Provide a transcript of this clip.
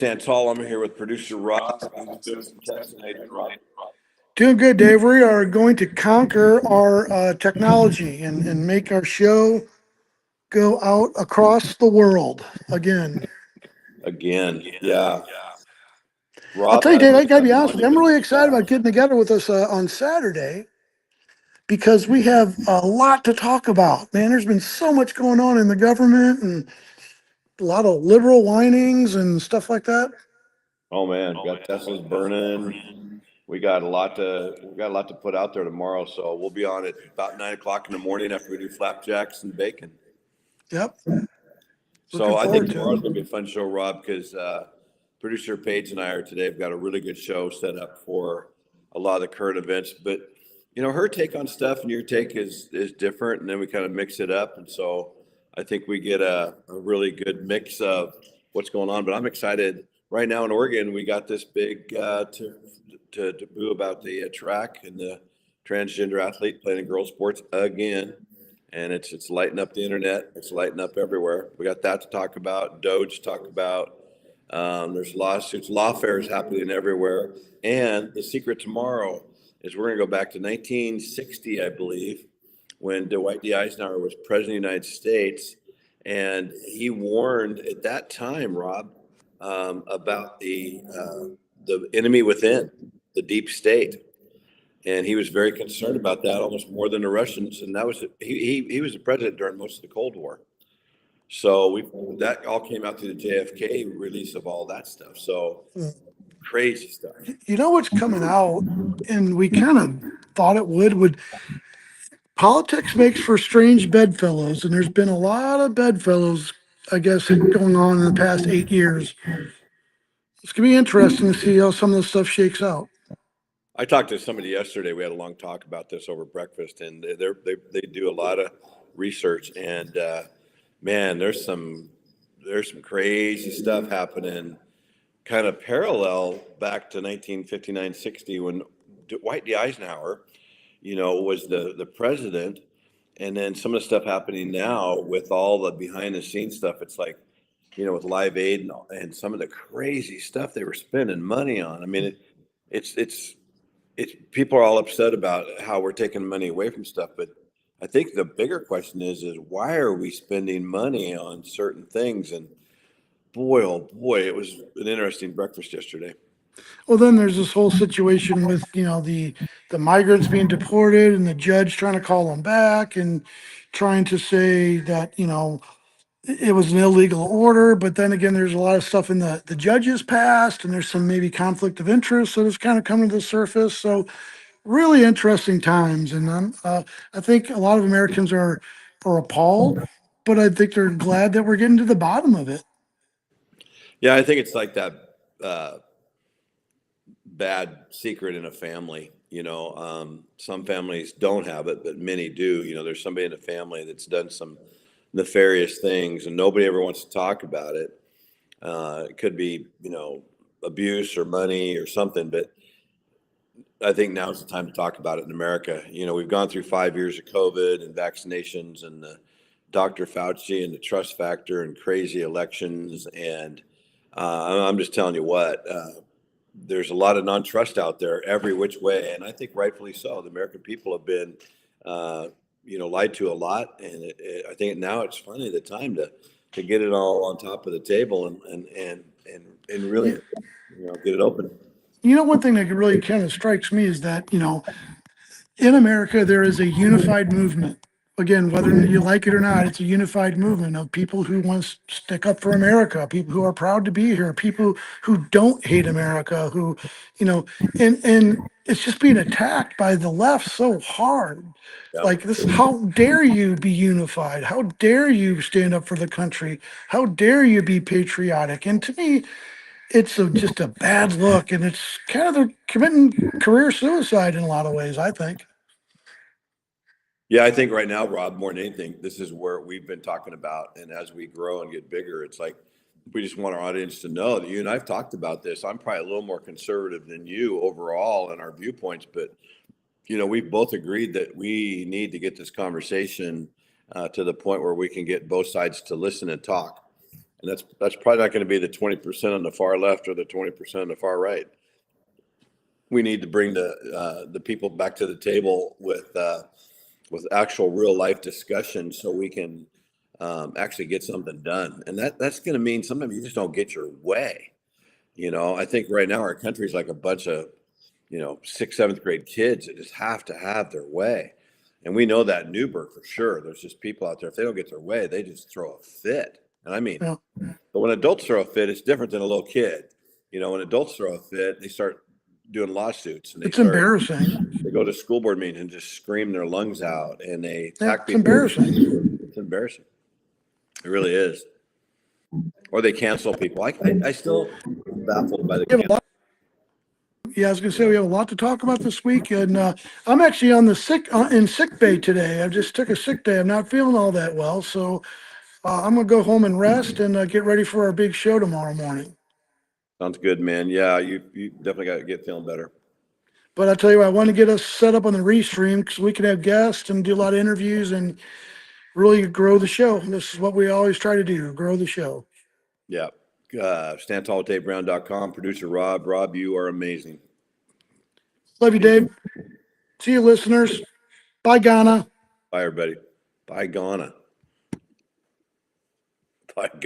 Santal, I'm here with producer Rob. Doing some tests tonight, Rob. Doing good, Dave. We are going to conquer our technology and make our show go out across the world again. Again, yeah. I'll Rob tell you, has Dave, I got to be honest with you. I'm really excited about getting together with us on Saturday because we have a lot to talk about. Man, there's been so much going on in the government and a lot of liberal whinings and stuff like that. oh man, we got Tesla's burning. We got a lot to put out there tomorrow, so we'll be on at about 9 o'clock in the morning after we do flapjacks and bacon. Yep. So Looking I think forward to it. tomorrow's gonna be a fun show, Rob, because producer Paige and I are today. We've got a really good show set up for a lot of the current events. But her take on stuff and your take is different, and then we kind of mix it up. And so I think we get a really good mix of what's going on. But I'm excited. Right now in Oregon, we got this big to taboo about the track and the transgender athlete playing in girls sports again, and it's lighting up the internet. It's lighting up everywhere. We got that to talk about. Doge to talk about. There's lawsuits, lawfare happening everywhere. And the secret tomorrow is we're going to go back to 1960, I believe, when Dwight D. Eisenhower was president of the United States, and he warned at that time, Rob, about the enemy within, the deep state. And he was very concerned about that, almost more than the Russians. And that was he was the president during most of the Cold War. So that all came out through the JFK release of all that stuff. So crazy stuff. You know what's coming out, and we kind of thought it would politics makes for strange bedfellows, and there's been a lot of bedfellows, I guess, going on in the past 8 years. It's gonna be interesting to see how some of this stuff shakes out. I talked to somebody yesterday. We had a long talk about this over breakfast, and they do a lot of research. And man, there's some crazy stuff happening, kind of parallel back to 1959, 60 when Dwight D. Eisenhower, was the president, and then some of the stuff happening now with all the behind the scenes stuff. It's like, with Live Aid and some of the crazy stuff they were spending money on. I mean, it's people are all upset about how we're taking money away from stuff, but I think the bigger question is why are we spending money on certain things? And boy, oh boy, it was an interesting breakfast yesterday. Well, then there's this whole situation with the migrants being deported and the judge trying to call them back and trying to say that it was an illegal order, but then again, there's a lot of stuff in the judge's past, and there's some maybe conflict of interest that has kind of come to the surface. So really interesting times, and I think a lot of Americans are appalled, but I think they're glad that we're getting to the bottom of it. Yeah, I think it's like that bad secret in a family. Some families don't have it, but many do. There's somebody in the family that's done some nefarious things, and nobody ever wants to talk about it. It could be, abuse or money or something, but I think now's the time to talk about it in America. We've gone through 5 years of COVID and vaccinations and the Dr. Fauci and the trust factor and crazy elections. And I'm just telling you what, there's a lot of non-trust out there every which way. And I think rightfully so. The American people have been, lied to a lot. And I think now it's finally the time to get it all on top of the table and really, get it open. One thing that really kind of strikes me is that, in America, there is a unified movement. Again, whether you like it or not, it's a unified movement of people who want to stick up for America, people who are proud to be here, people who don't hate America, who, and it's just being attacked by the left so hard. Yeah. Like this, how dare you be unified? How dare you stand up for the country? How dare you be patriotic? And to me, it's just a bad look, and it's kind of they're committing career suicide in a lot of ways, I think. Yeah, I think right now, Rob, more than anything, this is where we've been talking about. And as we grow and get bigger, it's like we just want our audience to know that you and I've talked about this. I'm probably a little more conservative than you overall in our viewpoints, but we've both agreed that we need to get this conversation to the point where we can get both sides to listen and talk. And that's probably not going to be the 20% on the far left or the 20% on the far right. We need to bring the people back to the table with actual real life discussion so we can actually get something done. And that's going to mean sometimes you just don't get your way. I think right now our country's like a bunch of, 6th, 7th grade kids that just have to have their way. And we know that in Newburgh for sure. There's just people out there, if they don't get their way, they just throw a fit. And I mean, Yeah. but when adults throw a fit, it's different than a little kid. When adults throw a fit, they start doing lawsuits and It's embarrassing. they go to school board meetings and just scream their lungs out and they Yeah, attack it's people. embarrassing. It's embarrassing. It really is. Or they cancel people. I still am baffled by the We have a lot- Yeah, I was gonna say we have a lot to talk about this week, and I'm actually on the in sick bay today. I just took a sick day. I'm not feeling all that well, so I'm gonna go home and rest and get ready for our big show tomorrow morning. Sounds good, man. Yeah, you definitely got to get feeling better. But I tell you what, I want to get us set up on the Restream because we can have guests and do a lot of interviews and really grow the show. This is what we always try to do: grow the show. Yeah. StandTallWithDaveBrown.com. Producer Rob. Rob, you are amazing. Love you, Dave. See you, listeners. Bye, Ghana. Bye, everybody. Bye, Ghana. Bye, Ghana.